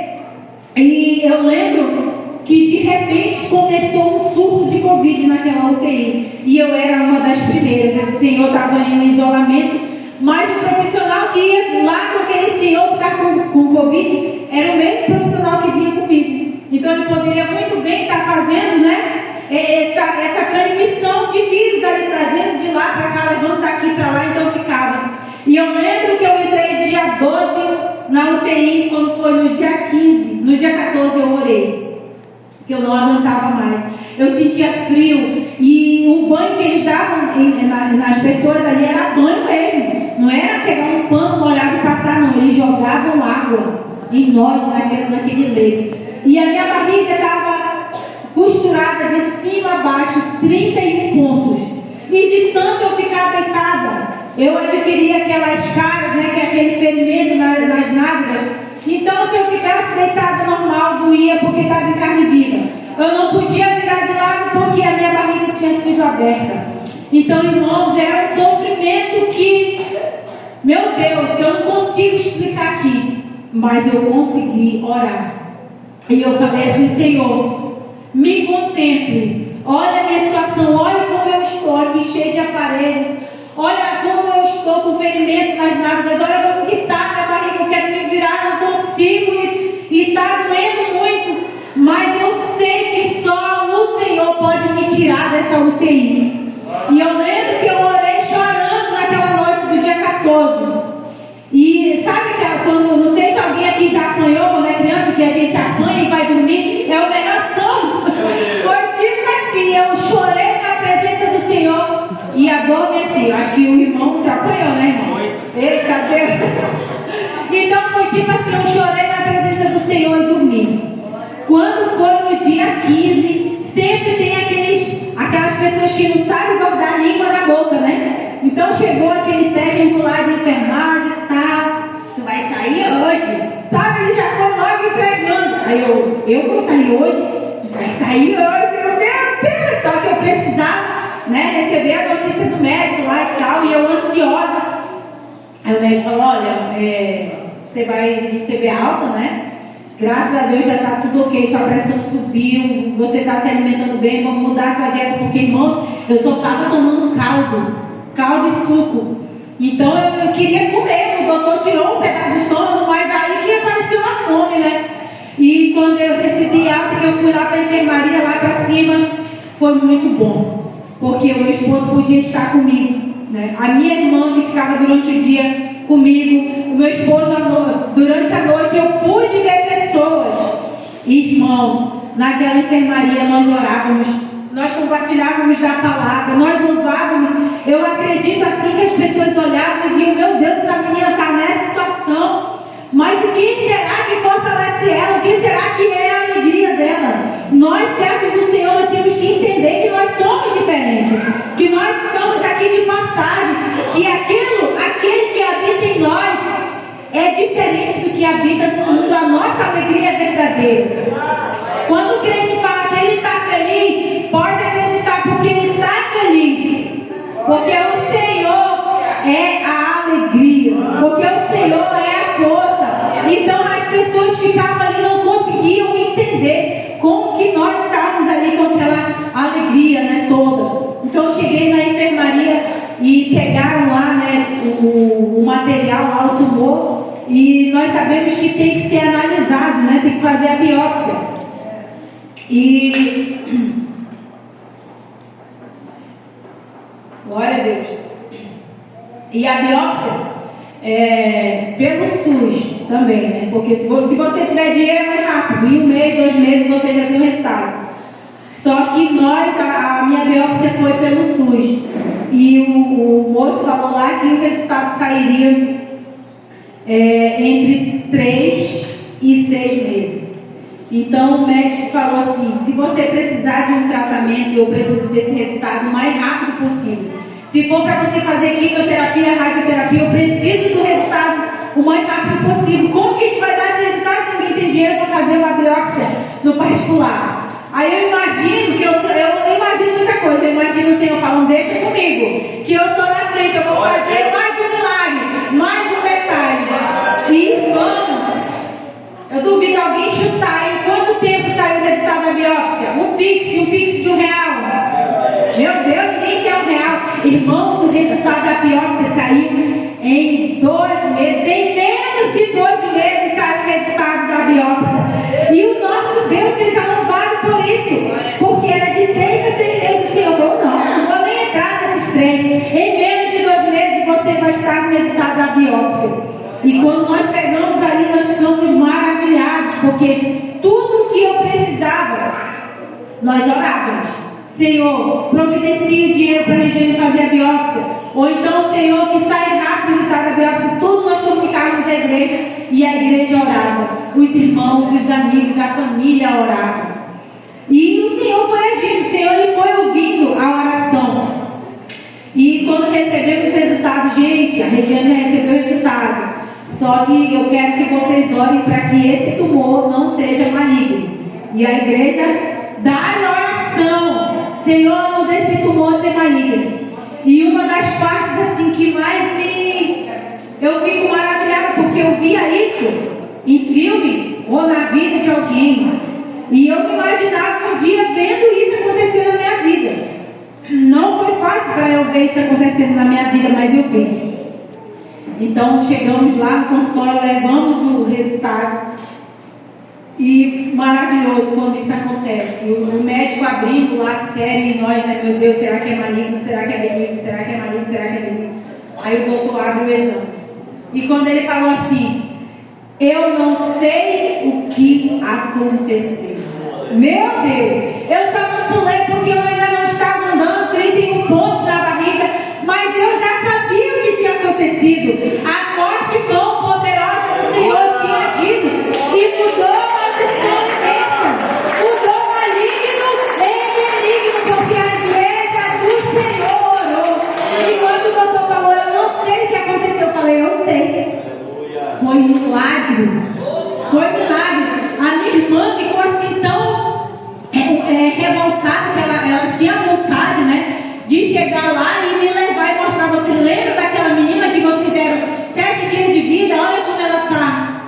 E eu lembro que de repente começou um surto de Covid naquela UTI. E eu era uma das primeiras. Esse senhor estava em isolamento, mas o profissional que ia lá com aquele senhor que está com Covid era o mesmo profissional que vinha comigo. Então ele poderia muito bem estar fazendo, né, essa transmissão de vírus ali, trazendo de lá para cá, levando daqui para lá, então ficava. E eu lembro que eu entrei dia 12 na UTI, quando foi no dia 15, no dia 14 eu orei, que eu não aguentava mais. Eu sentia frio e o banho que eles davam nas pessoas ali era banho mesmo. Não era pegar um pano molhado e passar, não. Eles jogavam água. em nós, naquele leito. E a minha barriga estava costurada de cima a baixo, 31 pontos. E de tanto eu ficar deitada, eu adquiri aquelas caras, né, que é aquele ferimento nas nádegas. Então, se eu ficasse deitada normal, doía porque estava em carne viva. Eu não podia virar de lado porque a minha barriga tinha sido aberta. Então, irmãos, era um sofrimento que, meu Deus, eu não consigo explicar aqui. Mas eu consegui orar. E eu falei assim: Senhor, me contemple. Olha a minha situação, olha como eu estou aqui cheio de aparelhos. Olha como eu estou com ferimento nas nádegas. Olha como que está minha barriga. Eu quero me virar, não consigo. E está doendo muito. Mas eu sei que só o Senhor pode me tirar dessa UTI. E eu lembro que eu orei chorando naquela noite do dia 14. E sabe quando, não sei se alguém aqui já apanhou quando é criança, que a gente apanha e vai dormir, é o melhor sono. Foi tipo assim, eu chorei na presença do Senhor e adormeci. Eu acho que o irmão se apanhou, né, irmão? Eita Deus! Então foi tipo assim, eu chorei na presença do Senhor e dormi. Quando foi no dia 15, sempre tem aquelas pessoas que não sabem guardar a língua na boca, né? Então chegou aquele técnico lá de enfermagem e tal. Tu vai sair hoje? Sabe, ele já foi logo entregando. Aí eu vou sair hoje? Tu vai sair hoje? Meu Deus! Só que eu precisava, né, receber a notícia do médico lá e tal. E eu ansiosa. Aí o médico falou: olha, você vai receber alta, né? Graças a Deus já está tudo ok, sua pressão subiu, você está se alimentando bem, vamos mudar a sua dieta, porque, irmãos, eu só estava tomando caldo e suco. Então eu queria comer, o doutor tirou um pedaço do estômago, mas aí que apareceu a fome, né? E quando eu recebi alta, que eu fui lá para a enfermaria, lá para cima, foi muito bom, porque o meu esposo podia estar comigo, né? A minha irmã, que ficava durante o dia comigo, o meu esposo durante a noite, eu pude ver pessoas. Irmãos, naquela enfermaria nós orávamos, nós compartilhávamos da palavra, nós louvávamos. Eu acredito assim que as pessoas olhavam e viam: meu Deus, essa menina está nessa situação, mas o que será que fortalece ela? O que será que é a alegria dela? Nós, servos do Senhor, nós temos que entender que nós somos diferentes, que nós estamos aqui de passagem, que aquele que habita em nós é diferente do que habita no mundo. A nossa alegria é verdadeira. Quando o crente fala que ele está feliz, pode acreditar, porque ele está feliz, porque o Senhor é a alegria, porque o Senhor é a força. Então as pessoas ficavam ali, não conseguiam entender como que nós estávamos ali com aquela alegria, né, toda. Então eu cheguei na enfermaria e pegaram lá, né, o material lá, o tumor, e nós sabemos que tem que ser analisado, né, tem que fazer a biópsia. E glória a Deus. E a biópsia pelo SUS também, né? Porque se você tiver dinheiro é mais rápido, em 1 mês, 2 meses você já tem o resultado. Só que a minha biópsia foi pelo SUS. E o moço falou lá que o resultado sairia entre 3 e 6 meses. Então o médico falou assim: se você precisar de um tratamento, eu preciso desse resultado o mais rápido possível. Se for para você fazer quimioterapia, radioterapia, eu preciso do resultado o mais rápido possível. Como que a gente vai dar esse resultado se ninguém tem dinheiro para fazer uma biópsia no particular? Aí eu imagino que eu imagino muita coisa. Eu imagino o Senhor falando: deixa comigo, que eu estou na frente, eu vou fazer mais um milagre, mais um detalhe. E, irmãos, eu duvido alguém chutar em quanto tempo saiu o resultado da biópsia. Um pix de R$1. Meu Deus, ninguém quer R$1. Irmãos, o resultado da biópsia saiu em 2 meses. Em menos de 2 meses saiu o resultado da biópsia. E o nosso Deus seja louvado por isso. Porque era de 3 a 6 meses. O Senhor falou: não vou nem entrar nesses 3. Em menos de 2 meses você vai estar no resultado da biópsia. E quando nós pegamos ali, nós ficamos maravilhados, porque tudo o que eu precisava, nós orávamos. Senhor, providencie o dinheiro para a Regiane fazer a biópsia. Ou então, Senhor, que saia rápido o resultado da biópsia. Tudo nós comunicávamos à igreja e a igreja orava. Os irmãos, os amigos, a família orava. E o Senhor foi agindo, o Senhor ele foi ouvindo a oração. E quando recebemos o resultado, gente, a Regiane recebeu o resultado. Só que eu quero que vocês orem para que esse tumor não seja maligno. E a igreja dá oração: Senhor, não deixe esse tumor ser maligno. E uma das partes assim que mais eu fico maravilhada, porque eu via isso em filme ou na vida de alguém. E eu me imaginava um dia vendo isso acontecer na minha vida. Não foi fácil para eu ver isso acontecendo na minha vida, mas eu vi. Então chegamos lá no consultório, levamos o resultado. E maravilhoso quando isso acontece. O médico abrindo lá sério e nós, né, meu Deus, será que é maligno? Será que é benigno? Será que é maligno? Será que é benigno? Aí o doutor abre o exame. E quando ele falou assim: eu não sei o que aconteceu. Meu Deus, eu só não pulei porque eu ainda não estava andando 31 pontos na barriga, mas eu já sabia o que tinha acontecido. A forte mão poderosa do Senhor tinha agido e mudou a maldição de bênção. Mudou o maligno em benigno, porque a igreja do Senhor orou. E quando o doutor falou, eu não sei o que aconteceu, eu falei, eu sei. Foi um milagre. Foi um milagre. A minha irmã ficou assim tão revoltada, que ela tinha vontade, né, de chegar lá e me levar e mostrar. Você lembra daquela menina que vocês deram 7 dias de vida? Olha como ela está.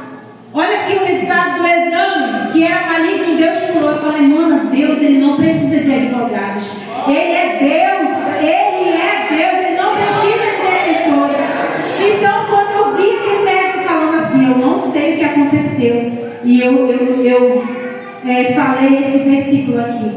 Olha aqui o resultado do exame, que era maligno, Deus curou. Eu falei, mano, Deus, ele não precisa de advogados. Ele é Deus, ele não precisa de defensores. Então, quando eu vi aquele médico falando assim, eu não sei o que aconteceu. E eu falei esse versículo aqui: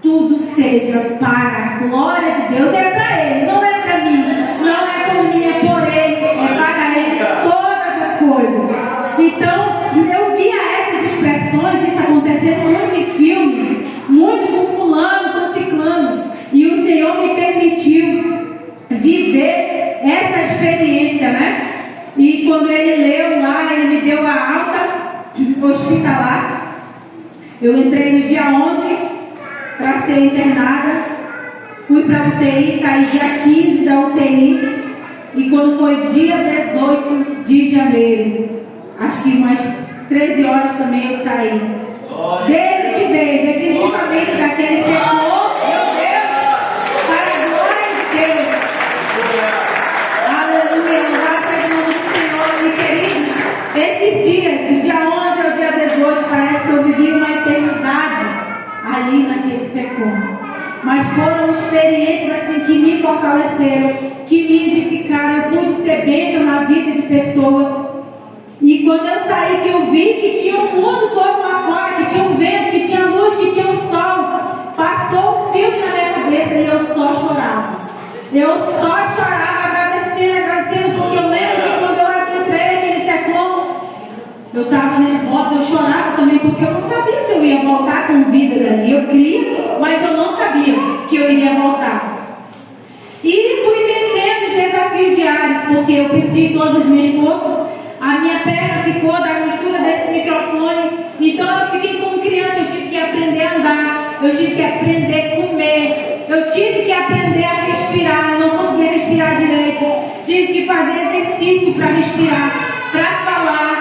tudo seja para a glória de Deus. É para Ele, não é para mim, não é por mim, é por Ele, é para Ele todas as coisas. Então eu via essas expressões, isso acontecendo muito em filme, muito com fulano, com ciclano, e o Senhor me permitiu viver essa experiência, né? E quando Ele leu lá, Ele me deu a alta hospitalar. Eu entrei no dia 11 para ser internada, fui para a UTI, saí dia 15 da UTI, e quando foi dia 18 de janeiro, acho que umas 13 horas também eu saí. Desde que veio, definitivamente daquele setor, meu Deus, para a glória de Deus. Aleluia, louvado seja o nome do Senhor. E queridos, esses dias, do dia 11 ao dia 18, parece que eu vivi uma eternidade ali naquele setor. Mas foram experiências assim que me fortaleceram, que me edificaram. Eu pude ser bênção na vida de pessoas. E quando eu saí, que eu vi que tinha um mundo todo lá fora, que tinha um vento, que tinha luz, que tinha um sol, passou um filme na minha cabeça e eu só chorava. Eu só chorava, agradecendo, porque eu lembro que quando eu entrei naquele setor, eu estava nervosa, eu chorava também, porque eu não sabia se eu ia voltar com vida dali. Eu queria, mas eu não sabia que eu iria voltar. E fui vencendo os desafios diários, porque eu perdi todas as minhas forças. A minha perna ficou da grossura desse microfone. Então eu fiquei como criança. Eu tive que aprender a andar, eu tive que aprender a comer, eu tive que aprender a respirar. Eu não conseguia respirar direito. Tive que fazer exercício para respirar, para falar.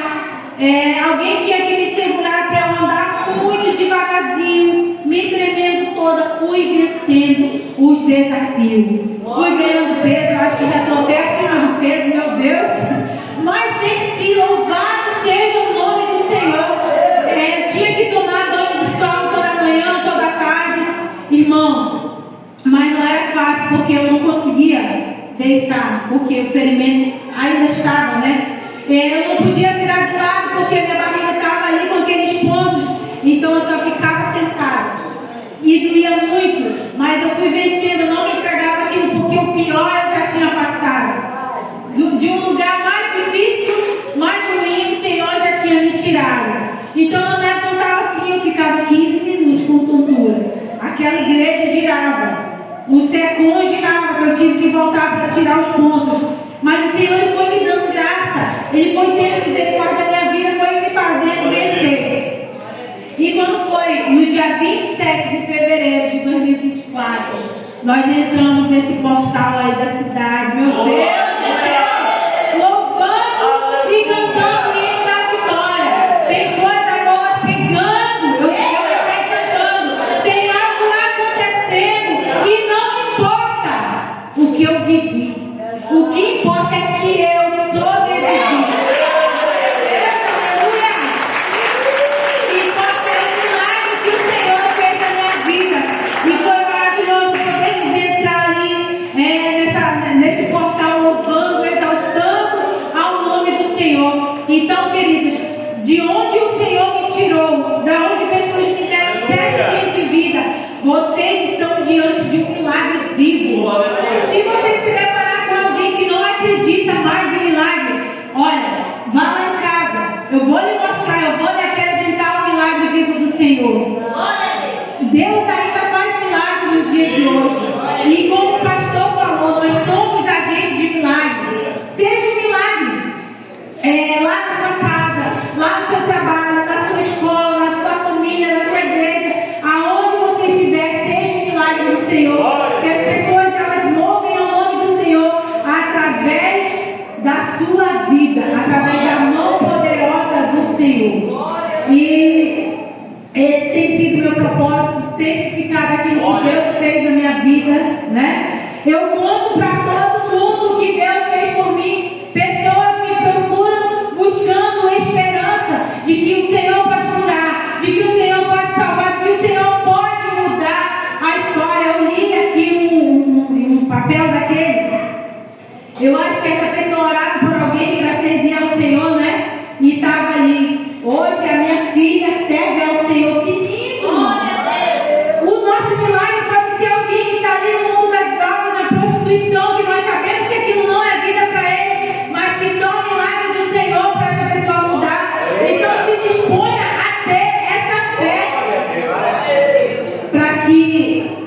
Alguém tinha que me segurar para eu andar muito devagarzinho, me tremendo toda. Fui vencendo os desafios. Fui ganhando peso. Eu acho que já estou até acima do peso, meu Deus. Mas venci, louvado seja o nome do Senhor. Tinha que tomar banho de sol toda manhã, toda tarde, irmãos. Mas não era fácil, porque eu não conseguia deitar, porque o ferimento ainda estava, né? Eu não podia virar de lado, porque minha barriga estava ali com aqueles pontos. Então eu só ficava sentada. E doía muito, mas eu fui vencendo, eu não me entregava aquilo, porque o pior eu já tinha passado. De um lugar mais difícil, mais ruim, o Senhor já tinha me tirado. Então eu levantava assim, eu ficava 15 minutos com tontura. Aquela igreja girava. O Secom girava, que eu tive que voltar para tirar os pontos. Mas o Senhor foi me dando graça. Ele foi tendo misericórdia da minha vida, foi me fazendo vencer. E quando foi no dia 27 de fevereiro de 2024, nós entramos nesse portal aí da cidade. Meu Deus do céu! Louvando e cantando o hino da vitória. Tem coisa boa chegando. Eu até cantando. Tem algo lá acontecendo. E não importa o que eu vivi. O que importa é que eu sobrevivi. Aleluia! Importa é o milagre que o Senhor fez na minha vida. E foi maravilhoso podermos entrar ali nesse portal louvando, exaltando ao nome do Senhor. Então, queridos, de onde o Senhor me tirou, da onde pessoas me deram 7 dias de vida, vocês estão diante de um milagre vivo. Se vocês se deparar com alguém que não acredita mais em milagre, olha, vá lá em casa, eu vou lhe mostrar, eu vou lhe apresentar o milagre vivo do Senhor. Deus ainda faz milagres nos dias de hoje. E como o pastor falou, nós somos agentes de milagre. Seja um milagre lá na sua casa, lá no seu trabalho, na sua escola, na sua família, na sua igreja, aonde você estiver, seja um milagre do Senhor. Que as pessoas elas louvem ao nome do Senhor através da sua vida, através da mão poderosa do Senhor. E esse tem sido meu propósito, testificar daquilo que Deus fez na minha vida, né? Eu conto para todo mundo o que Deus fez por mim. Pessoas me procuram buscando esperança de que o Senhor pode curar, de que o Senhor pode salvar, de que o Senhor pode mudar a história. Eu li aqui um papel daquele. Eu acho que essa pessoa orava por alguém para servir ao Senhor, né? E estava ali. Hoje a minha filha serve ao Senhor. Que lindo! O nosso milagre pode ser alguém que está ali no mundo das drogas, na prostituição, que nós sabemos que aquilo não é vida para ele, mas que só o milagre do Senhor para essa pessoa mudar. Então se disponha a ter essa fé para que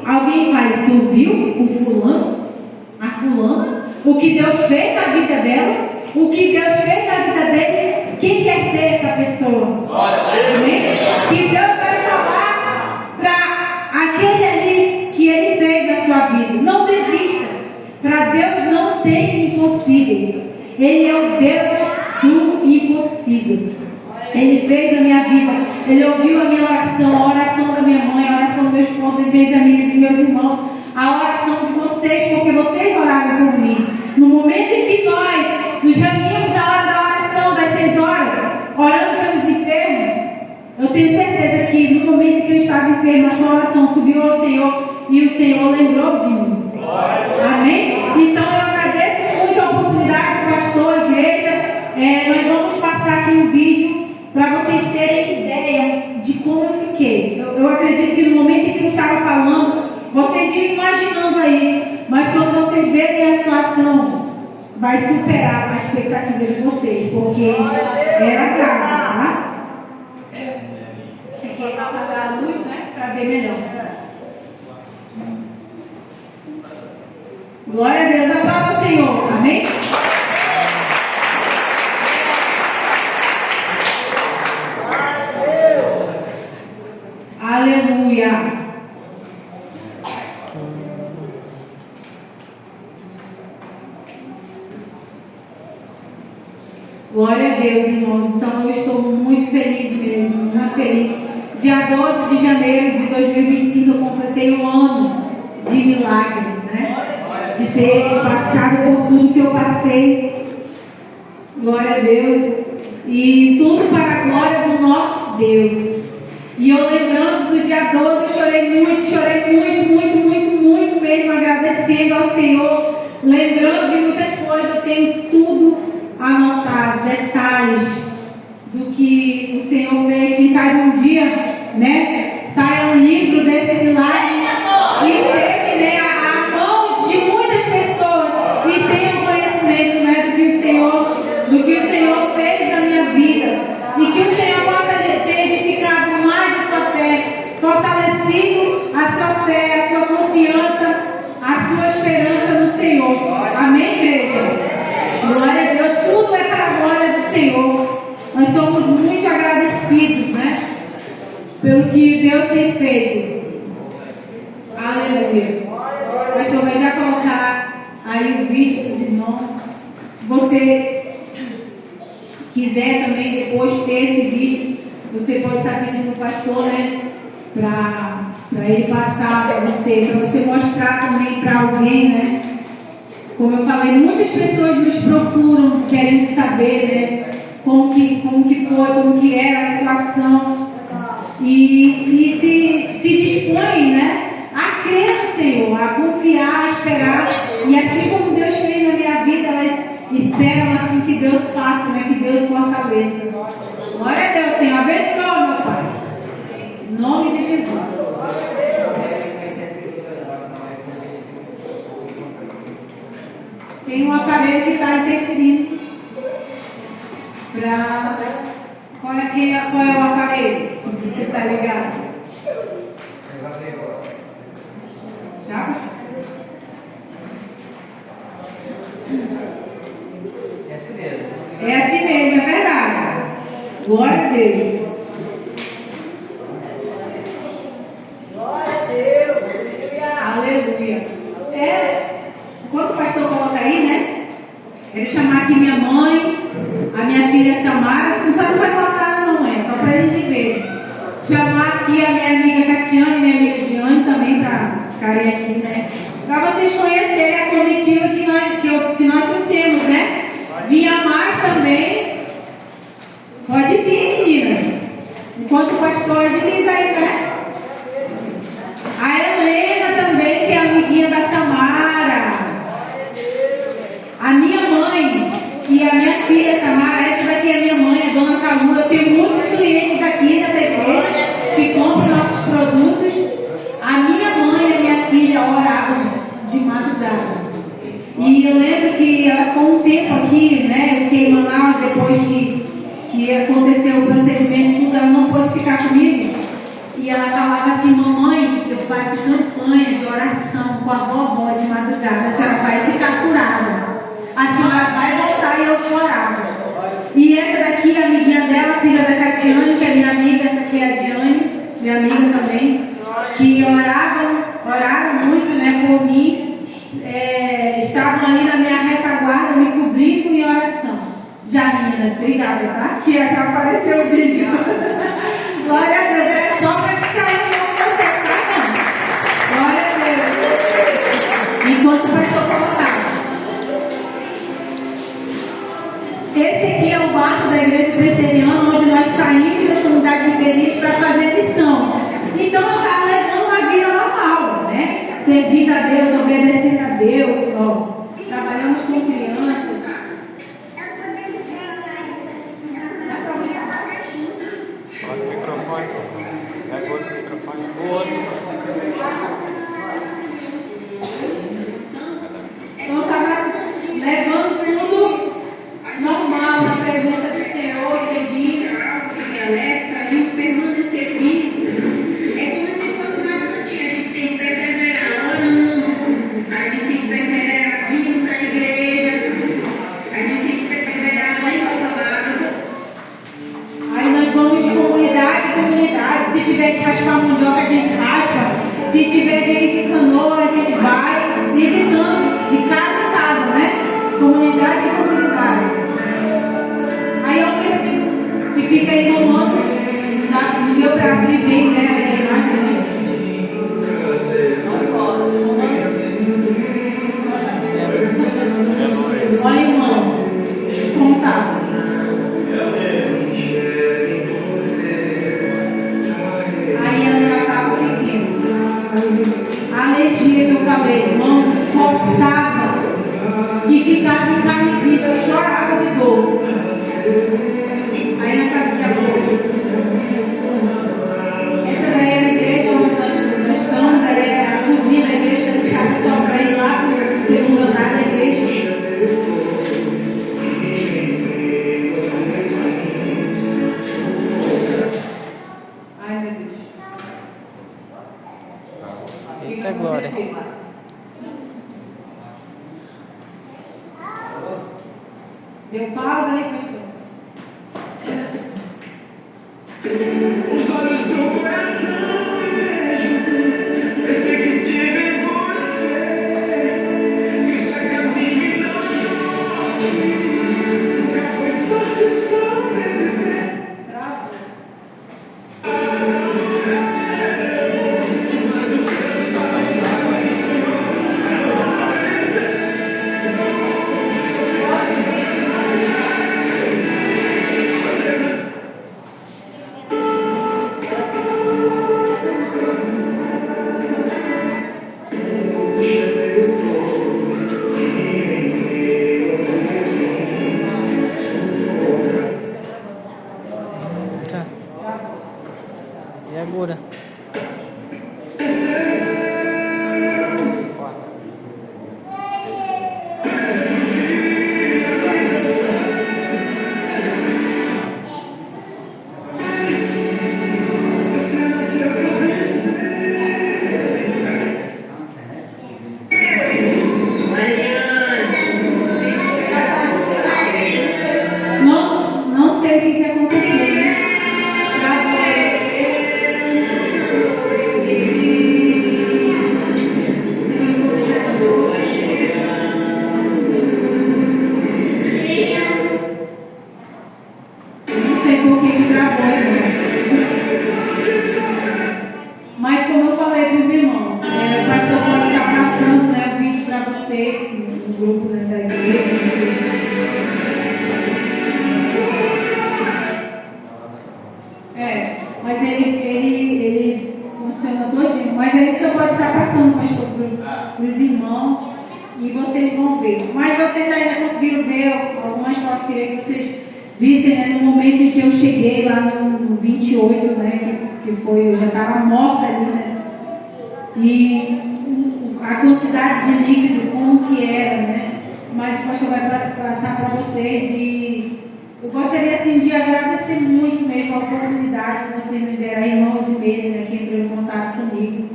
alguém fale: tu viu o fulano? A fulana? O que Deus fez na vida dela? O que Deus fez na vida dele? Quem quer ser essa pessoa? Amém? Que Deus vai falar para aquele ali que Ele fez na sua vida. Não desista. Para Deus não tem impossíveis. Ele é o Deus do impossível. Ele fez na minha vida. Ele ouviu a minha oração, a oração da minha mãe, a oração do meu esposo, dos meus amigos, dos meus irmãos, a oração de vocês, porque vocês oraram por mim. No momento em que nós nos reunimos na hora da oração das 6 horas, orando pelos enfermos, eu tenho certeza que no momento que eu estava enfermo, a sua oração subiu ao Senhor e o Senhor lembrou de mim. Amém? Então eu agradeço muito a oportunidade, pastor, igreja. Nós vamos passar aqui um vídeo para vocês terem ideia de como eu fiquei. Eu acredito que no momento em que eu estava falando, vocês iam imaginando aí, mas quando vocês verem a situação, vai superar a expectativa de vocês, porque era grave, tá? Tem que apagar a luz, né? Para ver melhor. Glória a Deus, aplauda o Senhor, amém? Aleluia. Glória a Deus, irmãos. Então eu estou muito feliz mesmo, muito feliz. Dia 12 de janeiro de 2025 eu completei um ano de milagre, né? De ter passado por tudo que eu passei. Glória a Deus. E tudo para a glória do nosso Deus. E eu lembrando do dia 12, eu chorei muito mesmo, agradecendo ao Senhor, lembrando de muitas coisas. Eu tenho tudo anotado, detalhes do que o Senhor fez. Quem sabe um dia, né, saia um livro desse milagre e chegue, né, a mãos de muitas pessoas e tenham conhecimento, né, do que o Senhor fez na minha vida, e que o Senhor possa ter edificado mais a sua fé, fortalecido a sua fé, a sua confiança Senhor. Nós somos muito agradecidos, né? Pelo que Deus tem feito. Aleluia. O pastor vai já colocar aí o vídeo para os irmãos. Se você quiser também depois ter esse vídeo, você pode estar pedindo ao pastor, né? Para ele passar para você mostrar também para alguém, né? Como eu falei, muitas pessoas nos procuram querendo saber, né? Como que foi, como que era a situação. E se dispõe, né? A crer no Senhor, a confiar, a esperar. E assim como Deus fez na minha vida, elas esperam assim que Deus faça, né? Que Deus fortaleça. Glória a Deus, Senhor. Abençoa, meu Pai. Em nome de Jesus. Tem um aparelho que está interferindo. Qual é o aparelho que está ligado? Já? É assim mesmo, é verdade. Glória a Deus. Glória a Deus. Aleluia. Enquanto o pastor coloca aí, né? Quero chamar aqui minha mãe, a minha filha Samara. Você não sabe que vai colocar não, é só para eles verem. Chamar aqui a minha amiga Catiane e minha amiga Diane também para ficarem aqui, né? Para vocês conhecerem a comitiva que nós trouxemos, né? Vinha mais também. Pode vir, meninas. Enquanto o pastor agiliza aí, né? A Helena também, que é amiguinha da Samara. A minha mãe e a minha filha Samara, essa daqui é a minha mãe, a dona Calura. Eu tenho muitos clientes aqui nessa igreja que compram nossos produtos. A minha mãe e a minha filha oravam de madrugada. E eu lembro que ela ficou um tempo aqui, né? Eu fiquei em Manaus depois que aconteceu o procedimento, tudo, ela não pôde ficar comigo. E ela falava assim: mamãe, eu faço campanhas de oração com a vovó de madrugada, a senhora vai ficar curada, a senhora vai voltar. E eu chorava. E essa daqui, a amiguinha dela, filha da Catiane, que é minha amiga, essa aqui é a Diane, minha amiga também, que oravam muito, né, por mim. Estavam ali na minha retaguarda, me cobrindo em oração. Já, meninas, obrigada, tá? Que já apareceu o vídeo. Glória a Deus, era só para distrair um pouco vocês, tá? Não? Glória a Deus. Enquanto o pastor colocava. Esse aqui é o barco da igreja presbiteriana, onde nós saímos da comunidade ribeirinha para fazer missão. Então eu estava levando uma vida normal, né? Servindo a Deus, obedecendo a Deus, ó. Trabalhamos com crianças. Dá para ouvir? Coloca o microfone. Pega o outro microfone. O outro. Então eu estava levando tudo normal, na presença do Senhor, servindo, Alexa, e permanecer firme. É como se fosse uma rotina. A gente tem que perseverar orando, a gente tem que perseverar vindo para a igreja, a gente tem que perseverar lendo a palavra. Aí nós vamos de comunidade em comunidade. Se tiver que raspar mandioca, a gente raspa. Se tiver que ir de canoa, a gente vai visitando de casa em casa, né? Comunidade em comunidade. Aí é um versículo que fica em Romanos, no meu para abrir bem, né? A imagem. Olha, irmãos, contar. Aí ela estava pequena. A alergia que eu falei, irmãos, esforçava, que ficava em carne e vida, eu chorava de dor. Aí na casa de amor. Essa daí é a igreja onde nós estamos, ela é a cozinha da igreja, da escada só para ir lá para o segundo andar da igreja. Ai, meu Deus. Eita glória. Deu pausa aí, pastor? E agora? Não sei o que aconteceu, né? Não sei por que travou, irmão. Mas como eu falei para os irmãos, o pastor pode estar passando, né, o vídeo para vocês no grupo, né, da igreja. Mas ele funciona todinho. Mas aí o senhor pode estar passando, pastor, para os irmãos e vocês vão ver. Mas vocês ainda conseguiram ver algumas fotos, queria que vocês vissem, né, no momento em que eu cheguei lá no 28, né, que foi, eu já estava morta ali, né? E a quantidade de líquido, como que era, né? Mas o pastor vai passar para vocês e eu gostaria assim de agradecer muito mesmo a oportunidade que vocês nos deram, irmãos e Meire, né, que entrou em contato comigo.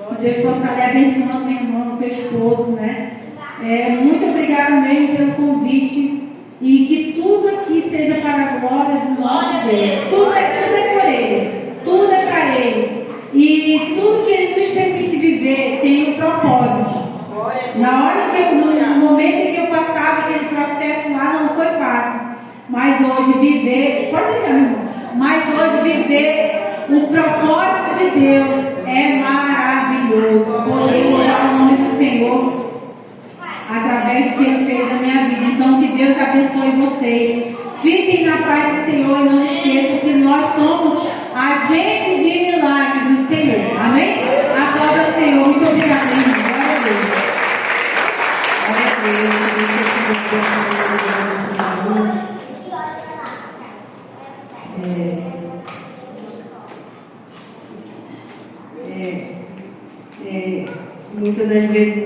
Que Deus possa estar lhe abençoando, meu irmão, seu esposo, né? Muito obrigada mesmo pelo convite e que tudo aqui seja para a glória do nosso Deus. Tudo é por Ele, tudo é para Ele. E tudo que Ele nos permite viver tem um propósito. Na hora que no momento em que eu passava aquele processo lá, não foi fácil. Mas hoje viver, pode ir, meu irmão, mas hoje viver o propósito de Deus é maravilhoso. Poder louvar o nome do Senhor através do que Ele fez na minha vida. Então que Deus abençoe vocês. Fiquem na paz do Senhor e não esqueçam que nós somos agentes de milagre do Senhor. Amém? Aplauda ao Senhor. Muito obrigada, irmão. Glória a Deus. Muitas das vezes